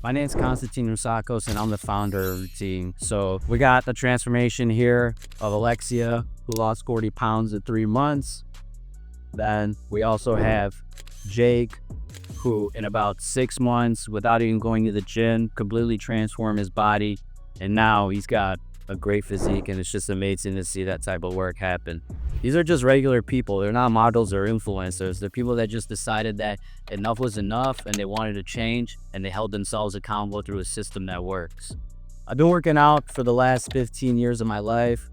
My name's Konstantin Rusakos, and I'm the founder of Routine. So we got the transformation here of Alexia, who lost 40 pounds in 3 months. Then we also have Jake, who in about 6 months, without even going to the gym, completely transformed his body. And now he's got a great physique, and it's just amazing to see that type of work happen. These are just regular people. They're not models or influencers. They're people that just decided that enough was enough and they wanted to change, and they held themselves accountable through a system that works. I've been working out for the last 15 years of my life,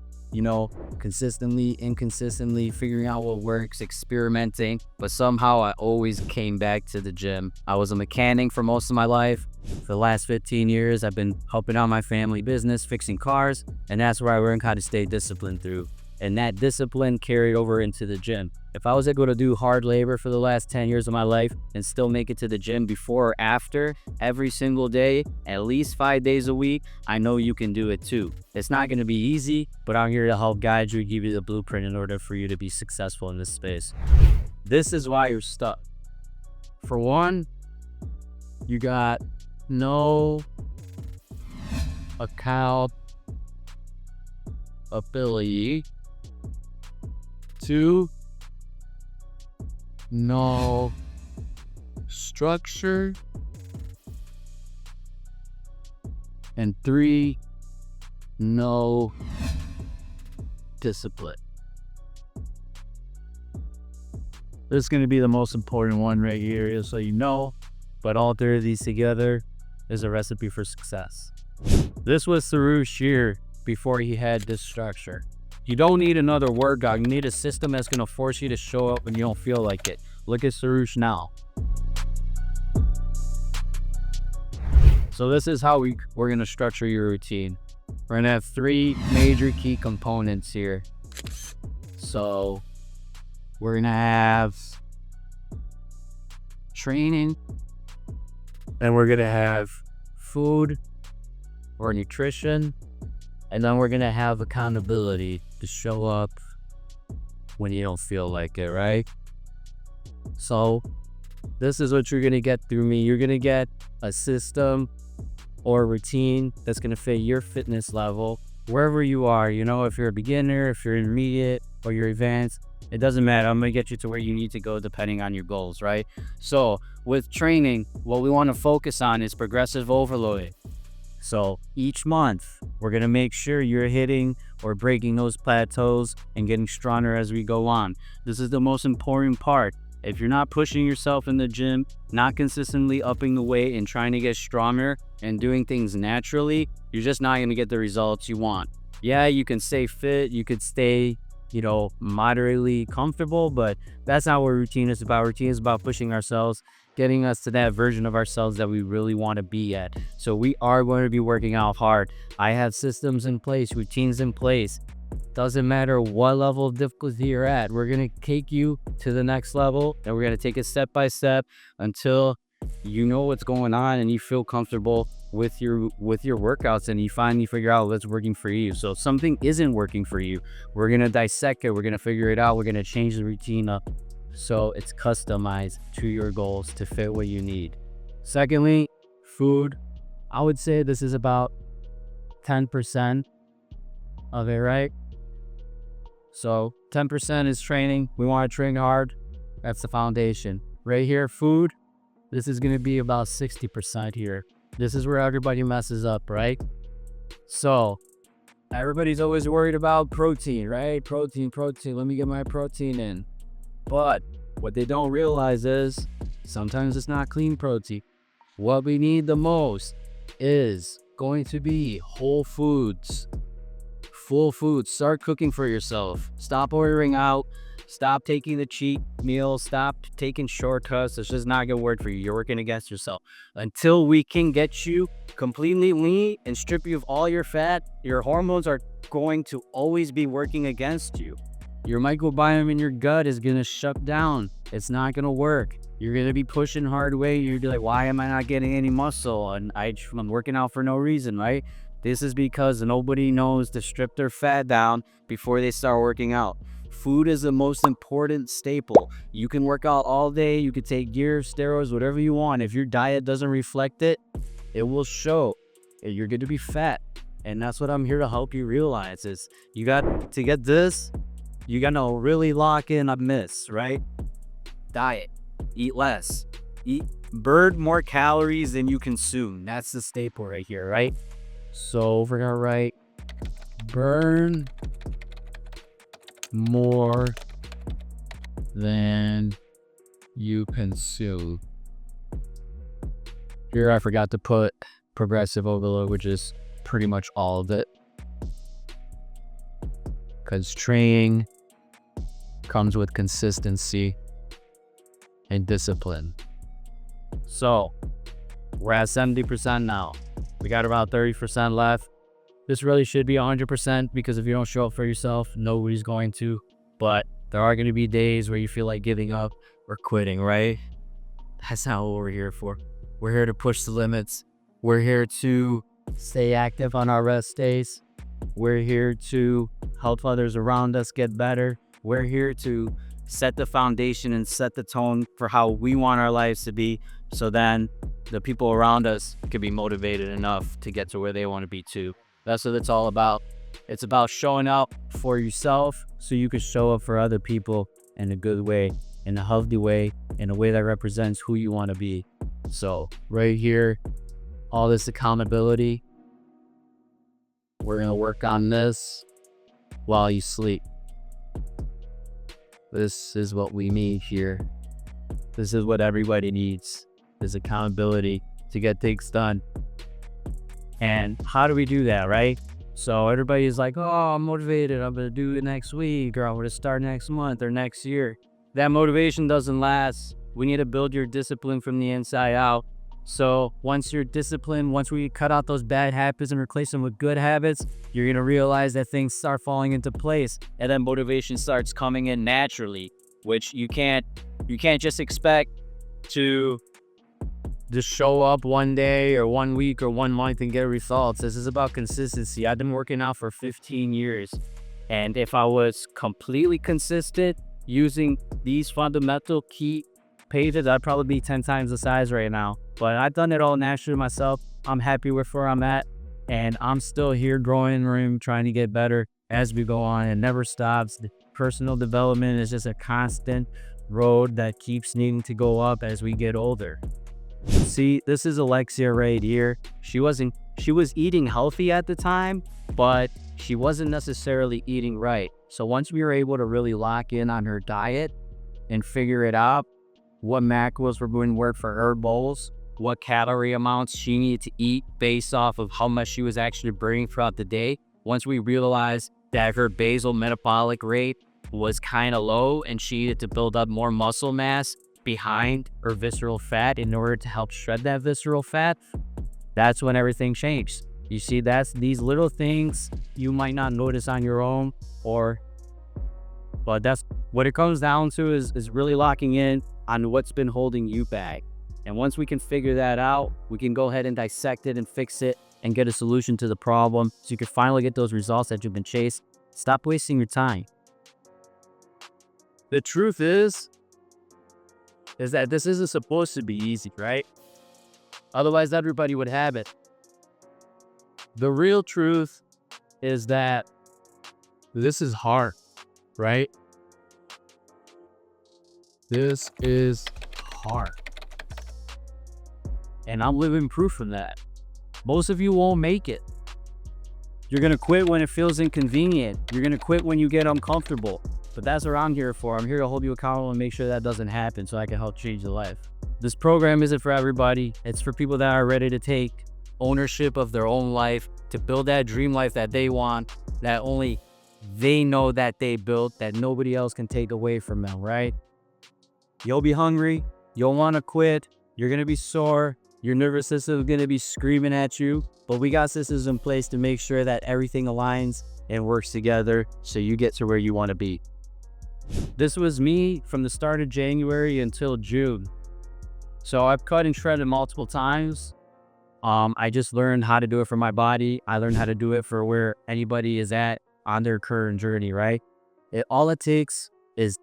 consistently, inconsistently, figuring out what works, experimenting, but somehow I always came back to the gym. I was a mechanic for most of my life. For the last 15 years, I've been helping out my family business, fixing cars, and that's where I learned how to stay disciplined through. And that discipline carried over into the gym. If I was able to do hard labor for the last 10 years of my life and still make it to the gym before or after every single day, at least 5 days a week, I know you can do it too. It's not gonna be easy, but I'm here to help guide you, give you the blueprint in order for you to be successful in this space. This is why you're stuck. For one, you got no accountability. 2, no structure. And 3, no discipline. This is going to be the most important one right here, just so you know. But all 3 of these together is a recipe for success. This was Sarush here before he had this structure. You don't need another workout. You need a system that's going to force you to show up when you don't feel like it. Look at Sarush now. So this is how we're going to structure your routine. We're going to have 3 major key components here. So we're going to have training, and we're going to have food or nutrition, and then we're going to have accountability to show up when you don't feel like it, right? So this is what you're going to get through me. You're going to get a system or a routine that's going to fit your fitness level wherever you are. If you're a beginner, if you're intermediate, or you're advanced, it doesn't matter. I'm going to get you to where you need to go depending on your goals, right? So with training, what we want to focus on is progressive overloading. So each month, we're going to make sure you're hitting or breaking those plateaus and getting stronger as we go on. This is the most important part. If you're not pushing yourself in the gym, not consistently upping the weight and trying to get stronger and doing things naturally, you're just not going to get the results you want. Yeah, you can stay fit, you could stay, moderately comfortable, but that's not what routine is about. Routine is about pushing ourselves, getting us to that version of ourselves that we really want to be at. So we are going to be working out hard. I have systems in place, routines in place. Doesn't matter what level of difficulty you're at. We're going to take you to the next level, and we're going to take it step by step until you know what's going on and you feel comfortable with your workouts, and you finally figure out what's working for you. So if something isn't working for you, we're going to dissect it. We're going to figure it out. We're going to change the routine up so it's customized to your goals to fit what you need. Secondly, food. I would say this is about 10% of it, right? So 10% is training. We want to train hard. That's the foundation. Right here, food. This is going to be about 60% here. This is where everybody messes up, right? So everybody's always worried about protein, right? Protein. Let me get my protein in. But what they don't realize is sometimes it's not clean protein. What we need the most is going to be whole foods. Full food. Start cooking for yourself. Stop ordering out. Stop taking the cheap meals. Stop taking shortcuts. It's just not gonna work for you. You're working against yourself. Until we can get you completely lean and strip you of all your fat, your hormones are going to always be working against you. Your microbiome in your gut is gonna shut down. It's not gonna work. You're gonna be pushing hard weight. You're like, why am I not getting any muscle? And I'm working out for no reason, right? This is because nobody knows to strip their fat down before they start working out. Food is the most important staple. You can work out all day, you can take gear, steroids, whatever you want. If your diet doesn't reflect it, It will show. You're going to be fat. And that's what I'm here to help you realize is you got to get this. You got to really lock in on this, right? Diet. Eat less. Burn more calories than you consume. That's the staple right here, right? So we're going to write burn more than you consume. Here I forgot to put progressive overload, which is pretty much all of it. Because training comes with consistency and discipline. So we're at 70% now. We got about 30% left. This really should be 100% because if you don't show up for yourself, nobody's going to. But there are going to be days where you feel like giving up or quitting, right? That's not what we're here for. We're here to push the limits. We're here to stay active on our rest days. We're here to help others around us get better. We're here to set the foundation and set the tone for how we want our lives to be, so then the people around us can be motivated enough to get to where they want to be too. That's what it's all about. It's about showing up for yourself so you can show up for other people in a good way, in a healthy way, in a way that represents who you want to be. So right here, all this accountability, we're going to work on this while you sleep. This is what we need here. This is what everybody needs, is accountability to get things done. And how do we do that, right? So everybody's like, oh, I'm motivated. I'm going to do it next week, or I'm going to start next month or next year. That motivation doesn't last. We need to build your discipline from the inside out. So once you're disciplined, once we cut out those bad habits and replace them with good habits, you're going to realize that things start falling into place, and then motivation starts coming in naturally, which you can't just expect to just show up one day or 1 week or 1 month and get results. This is about consistency. I've been working out for 15 years. And if I was completely consistent using these fundamental key pages, I'd probably be 10 times the size right now. But I've done it all naturally myself. I'm happy with where I'm at. And I'm still here growing in the room, trying to get better as we go on. It never stops. The personal development is just a constant road that keeps needing to go up as we get older. See, this is Alexia right here. She was eating healthy at the time, but she wasn't necessarily eating right. So once we were able to really lock in on her diet and figure it out, what macros were going to work for her bowls, what calorie amounts she needed to eat based off of how much she was actually burning throughout the day. Once we realized that her basal metabolic rate was kind of low and she needed to build up more muscle mass behind her visceral fat in order to help shred that visceral fat, that's when everything changed. You see, that's these little things you might not notice on your own, but that's what it comes down to is really locking in on what's been holding you back. And once we can figure that out, we can go ahead and dissect it and fix it and get a solution to the problem so you can finally get those results that you've been chasing. Stop wasting your time. The truth is that this isn't supposed to be easy, right? Otherwise, everybody would have it. The real truth is that this is hard, right? This is hard. And I'm living proof of that. Most of you won't make it. You're going to quit when it feels inconvenient. You're going to quit when you get uncomfortable. But that's what I'm here for. I'm here to hold you accountable and make sure that doesn't happen so I can help change your life. This program isn't for everybody. It's for people that are ready to take ownership of their own life, to build that dream life that they want, that only they know that they built, that nobody else can take away from them, right? You'll be hungry. You'll want to quit. You're going to be sore. Your nervous system is going to be screaming at you. But we got systems in place to make sure that everything aligns and works together so you get to where you want to be. This was me from the start of January until June. So I've cut and shredded multiple times. I just learned how to do it for my body. I learned how to do it for where anybody is at on their current journey, right? All it takes is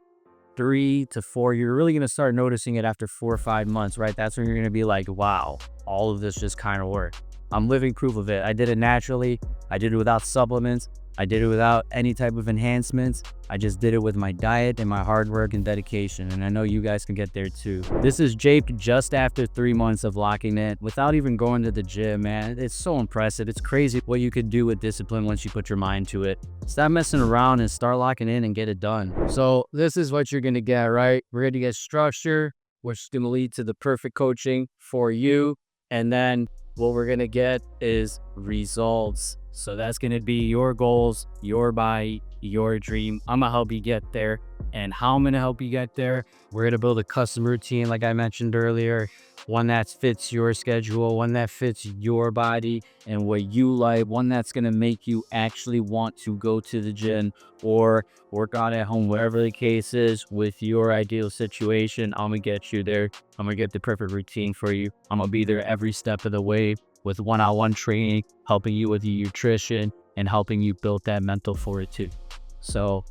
3 to 4, you're really going to start noticing it after 4 or 5 months, right? That's when you're going to be like, wow, all of this just kind of worked. I'm living proof of it. I did it naturally. I did it without supplements. I did it without any type of enhancements. I just did it with my diet and my hard work and dedication. And I know you guys can get there too. This is Jake just after 3 months of locking in without even going to the gym, man. It's so impressive. It's crazy what you could do with discipline once you put your mind to it. Stop messing around and start locking in and get it done. So this is what you're going to get, right? We're going to get structure, which is going to lead to the perfect coaching for you. And then what we're going to get is results. So that's going to be your goals, your body, your dream. I'm going to help you get there. And how I'm going to help you get there, we're going to build a custom routine, like I mentioned earlier, one that fits your schedule, one that fits your body and what you like, one that's going to make you actually want to go to the gym or work out at home, whatever the case is with your ideal situation. I'm going to get you there. I'm going to get the perfect routine for you. I'm going to be there every step of the way with one-on-one training, helping you with your nutrition and helping you build that mental fortitude. So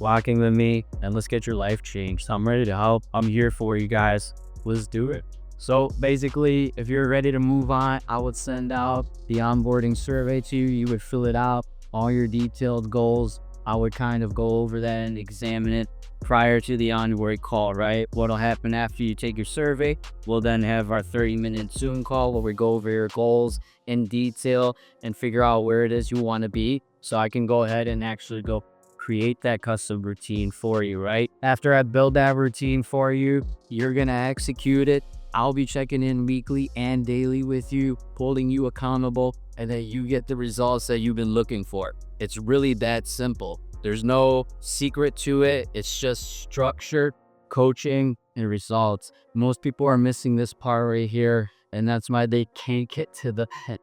walking with me and let's get your life changed. I'm ready to help. I'm here for you guys. Let's do it. So basically, if you're ready to move on, I would send out the onboarding survey to you. You would fill it out, all your detailed goals. I would kind of go over that and examine it prior to the onboarding call, right? What'll happen after you take your survey, we'll then have our 30-minute Zoom call where we go over your goals in detail and figure out where it is you want to be. So I can go ahead and actually go create that custom routine for you, right? After I build that routine for you, you're going to execute it. I'll be checking in weekly and daily with you, holding you accountable, and then you get the results that you've been looking for. It's really that simple. There's no secret to it. It's just structure, coaching, and results. Most people are missing this part right here, and that's why they can't get to the head,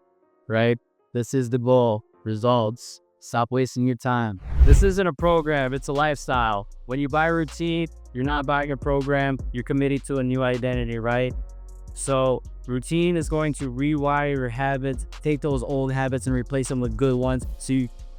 right? This is the goal, results. Stop wasting your time. This isn't a program, it's a lifestyle. When you buy a routine, you're not buying a program, you're committing to a new identity, right? So routine is going to rewire your habits, take those old habits and replace them with good ones so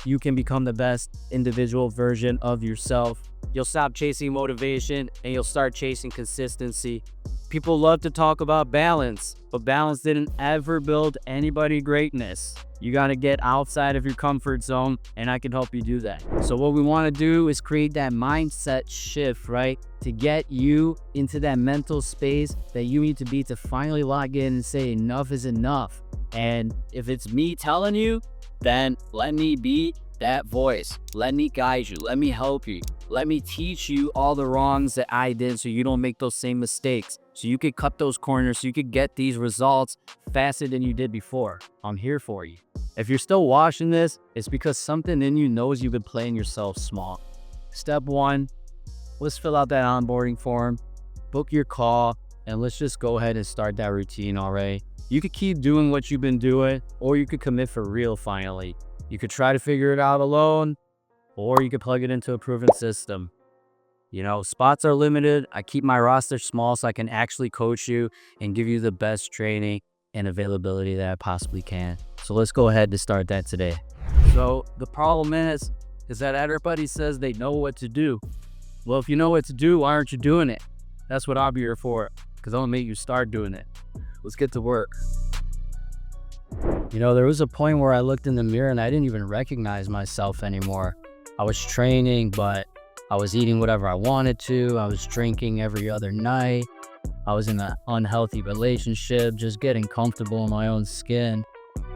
you can become the best individual version of yourself. You'll stop chasing motivation and you'll start chasing consistency. People love to talk about balance, but balance didn't ever build anybody greatness. You got to get outside of your comfort zone, and I can help you do that. So what we want to do is create that mindset shift, right? To get you into that mental space that you need to be to finally log in and say enough is enough. And if it's me telling you, then let me be that voice. Let me guide you. Let me help you. Let me teach you all the wrongs that I did so you don't make those same mistakes. So you could cut those corners, so you could get these results faster than you did before. I'm here for you. If you're still watching this, it's because something in you knows you've been playing yourself small. Step 1, let's fill out that onboarding form, book your call, and let's just go ahead and start that routine already. You could keep doing what you've been doing, or you could commit for real finally. You could try to figure it out alone, or you could plug it into a proven system. You know, spots are limited. I keep my roster small so I can actually coach you and give you the best training and availability that I possibly can. So let's go ahead to start that today. So the problem is that everybody says they know what to do. Well, if you know what to do, why aren't you doing it? That's what I'll be here for, because I'm gonna make you start doing it. Let's get to work. You know, there was a point where I looked in the mirror and I didn't even recognize myself anymore. I was training, but I was eating whatever I wanted to. I was drinking every other night. I was in an unhealthy relationship, just getting comfortable in my own skin,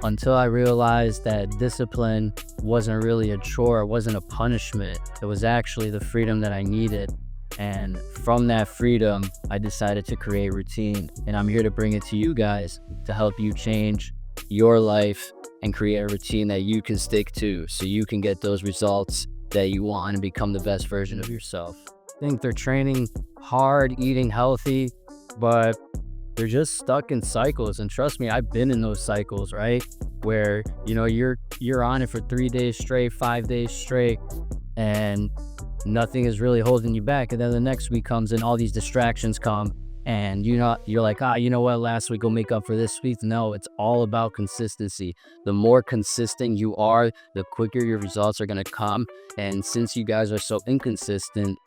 until I realized that discipline wasn't really a chore. It wasn't a punishment. It was actually the freedom that I needed. And from that freedom, I decided to create routine. And I'm here to bring it to you guys to help you change your life and create a routine that you can stick to so you can get those results that you want and become the best version of yourself. I think they're training hard, eating healthy, but they're just stuck in cycles. And trust me, I've been in those cycles, right? Where, you know, you're on it for 3 days straight, 5 days straight, and nothing is really holding you back. And then the next week comes and all these distractions come, and you're like, you know what, last week will make up for this week. No, it's all about consistency. The more consistent you are, the quicker your results are going to come. And since you guys are so inconsistent,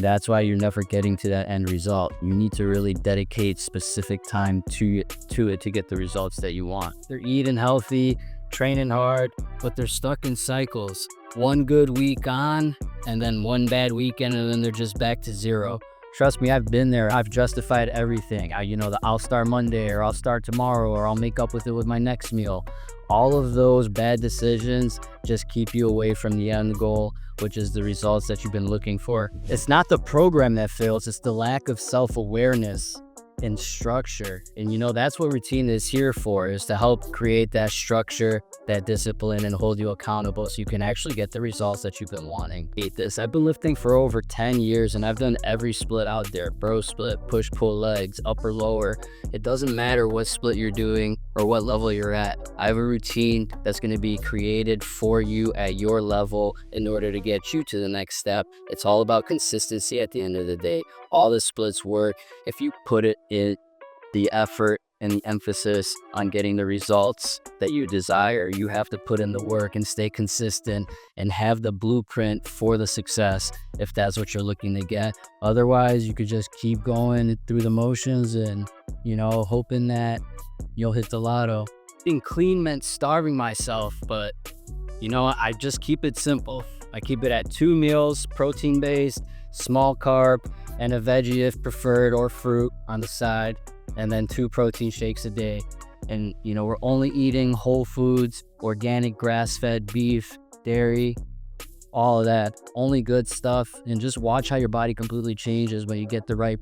That's why you're never getting to that end result. You need to really dedicate specific time to it to get the results that you want. They're eating healthy, training hard, but they're stuck in cycles. One good week on, and then one bad weekend, and then they're just back to zero. Trust me, I've been there. I've justified everything. I'll start Monday, or I'll start tomorrow, or I'll make up with it with my next meal. All of those bad decisions just keep you away from the end goal, which is the results that you've been looking for. It's not the program that fails, it's the lack of self-awareness and structure. And that's what routine is here for, is to help create that structure, that discipline, and hold you accountable so you can actually get the results that you've been wanting. I've been lifting for over 10 years and I've done every split out there: bro split, push pull legs, upper lower. It doesn't matter what split you're doing or what level you're at. I have a routine that's going to be created for you at your level in order to get you to the next step. It's all about consistency at the end of the day. All the splits work if you put it in the effort and the emphasis on getting the results that you desire. You have to put in the work and stay consistent and have the blueprint for the success if that's what you're looking to get. Otherwise, you could just keep going through the motions and, hoping that you'll hit the lotto. Being clean meant starving myself, but, I just keep it simple. I keep it at 2 meals, protein-based, small carb, and a veggie if preferred, or fruit on the side, and then 2 protein shakes a day. And we're only eating whole foods, organic grass-fed beef, dairy, all of that, only good stuff. And just watch how your body completely changes when you get the right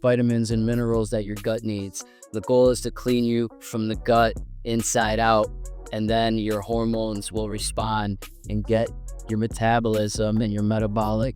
vitamins and minerals that your gut needs. The goal is to clean you from the gut inside out, and then your hormones will respond and get your metabolism and your metabolic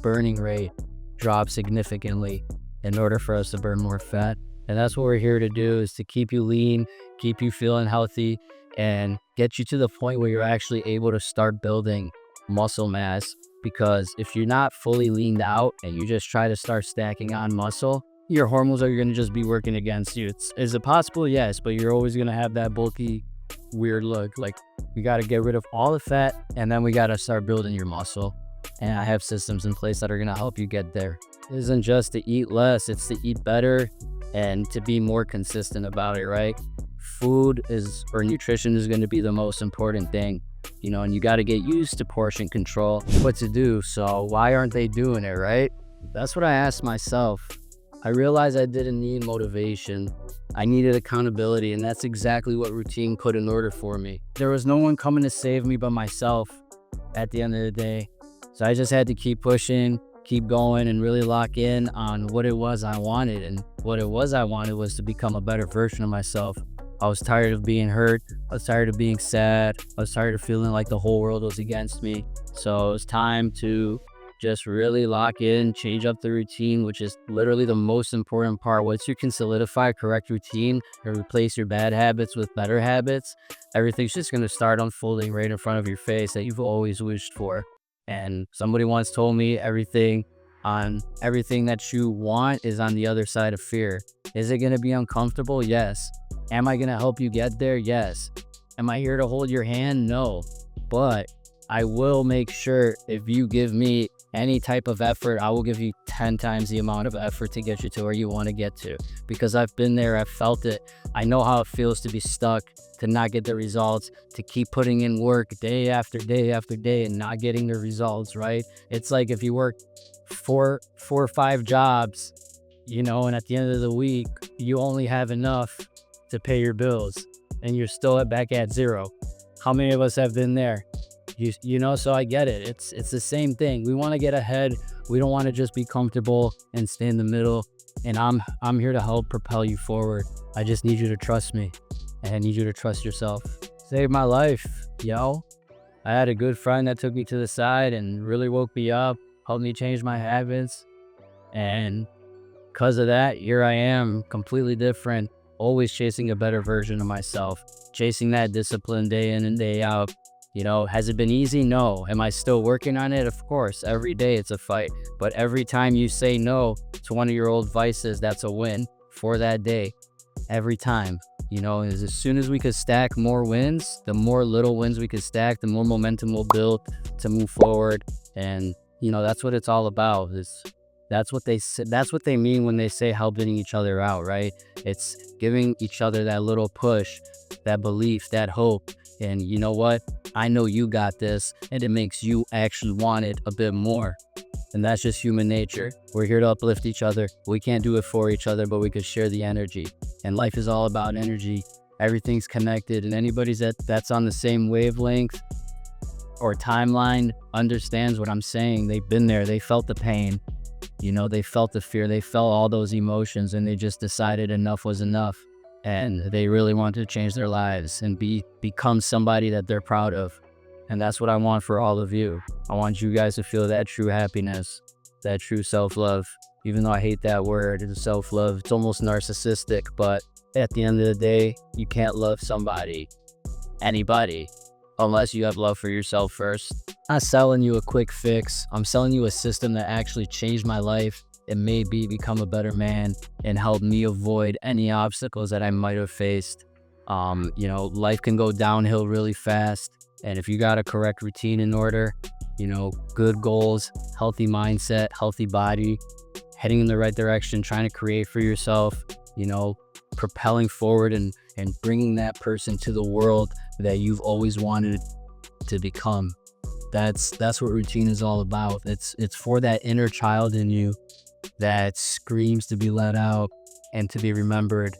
burning rate drop significantly in order for us to burn more fat. And that's what we're here to do, is to keep you lean, keep you feeling healthy, and get you to the point where you're actually able to start building muscle mass. Because if you're not fully leaned out and you just try to start stacking on muscle, your hormones are going to just be working against you. Is it possible? Yes, but you're always going to have that bulky, weird look. Like, we got to get rid of all the fat, and then we got to start building your muscle. And I have systems in place that are going to help you get there. It isn't just to eat less, it's to eat better and to be more consistent about it, right? Nutrition is going to be the most important thing, and you got to get used to portion control, what to do. So why aren't they doing it, right? That's what I asked myself. I realized I didn't need motivation. I needed accountability, and that's exactly what routine put in order for me. There was no one coming to save me but myself at the end of the day. So I just had to keep pushing, keep going, and really lock in on what it was I wanted. And what it was I wanted was to become a better version of myself. I was tired of being hurt. I was tired of being sad. I was tired of feeling like the whole world was against me. So it was time to just really lock in, change up the routine, which is literally the most important part. Once you can solidify correct routine and replace your bad habits with better habits, everything's just going to start unfolding right in front of your face that you've always wished for. And somebody once told me everything that you want is on the other side of fear. Is it going to be uncomfortable? Yes. Am I going to help you get there? Yes. Am I here to hold your hand? No. But I will make sure if you give me any type of effort, I will give you 10 times the amount of effort to get you to where you want to get to. Because I've been there, I've felt it. I know how it feels to be stuck, to not get the results, to keep putting in work day after day after day and not getting the results, right? It's like if you work four or 5 jobs, and at the end of the week, you only have enough to pay your bills and you're still back at zero. How many of us have been there? So I get it. It's the same thing. We want to get ahead. We don't want to just be comfortable and stay in the middle. And I'm here to help propel you forward. I just need you to trust me, and I need you to trust yourself. Saved my life, yo. I had a good friend that took me to the side and really woke me up, helped me change my habits. And because of that, here I am, completely different, always chasing a better version of myself, chasing that discipline day in and day out. Has it been easy? No. Am I still working on it? Of course. Every day it's a fight. But every time you say no to one of your old vices, that's a win for that day. Every time. As soon as we could stack more wins, the more little wins we could stack, the more momentum we'll build to move forward. And That's what it's all about. That's what they say, that's what they mean when they say helping each other out, right? It's giving each other that little push, that belief, that hope. And you know what? I know you got this, and it makes you actually want it a bit more. And that's just human nature. We're here to uplift each other. We can't do it for each other, but we could share the energy. And life is all about energy. Everything's connected, and anybody that's on the same wavelength or timeline understands what I'm saying. They've been there. They felt the pain. They felt the fear. They felt all those emotions, and they just decided enough was enough. And they really wanted to change their lives and become somebody that they're proud of. And that's what I want for all of you. I want you guys to feel that true happiness, that true self-love. Even though I hate that word, it's self-love. It's almost narcissistic, but at the end of the day, you can't love anybody, unless you have love for yourself first. I'm not selling you a quick fix. I'm selling you a system that actually changed my life and made me become a better man and helped me avoid any obstacles that I might have faced. Life can go downhill really fast. And if you got a correct routine in order, good goals, healthy mindset, healthy body, heading in the right direction, trying to create for yourself, propelling forward and bringing that person to the world that you've always wanted to become. That's what routine is all about. It's for that inner child in you that screams to be let out and to be remembered,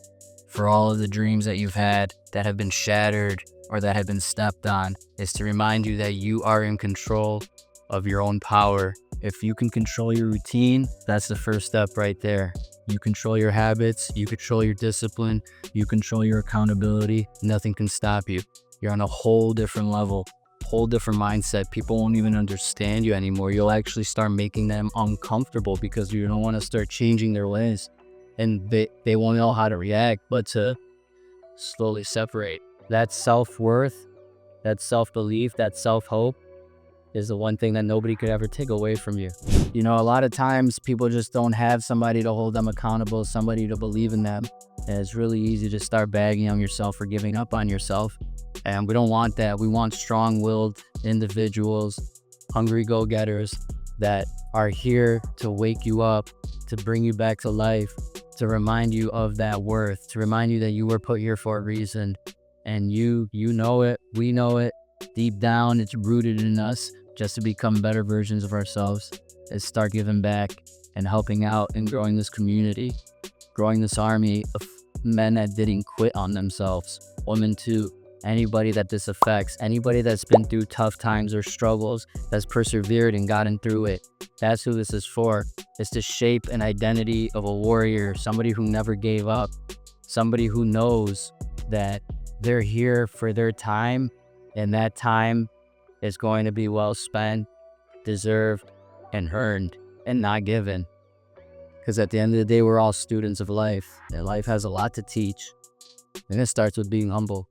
for all of the dreams that you've had that have been shattered or that have been stepped on. Is to remind you that you are in control of your own power. If you can control your routine, that's the first step right there. You control your habits, you control your discipline, you control your accountability. Nothing can stop you. You're on a whole different level, whole different mindset. People won't even understand you anymore. You'll actually start making them uncomfortable because you don't want to start changing their ways. And they won't know how to react, but to slowly separate. That self-worth, that self-belief, that self-hope is the one thing that nobody could ever take away from you. A lot of times people just don't have somebody to hold them accountable, somebody to believe in them. And it's really easy to start bagging on yourself or giving up on yourself. And we don't want that. We want strong-willed individuals, hungry go-getters that are here to wake you up, to bring you back to life, to remind you of that worth, to remind you that you were put here for a reason. And you know it, we know it. Deep down, it's rooted in us just to become better versions of ourselves, and start giving back and helping out and growing this community, growing this army of men that didn't quit on themselves, women too. Anybody that this affects, anybody that's been through tough times or struggles, that's persevered and gotten through it. That's who this is for. It's to shape an identity of a warrior, somebody who never gave up, somebody who knows that they're here for their time, and that time is going to be well spent, deserved, and earned, and not given. Because at the end of the day, we're all students of life, and life has a lot to teach. And it starts with being humble.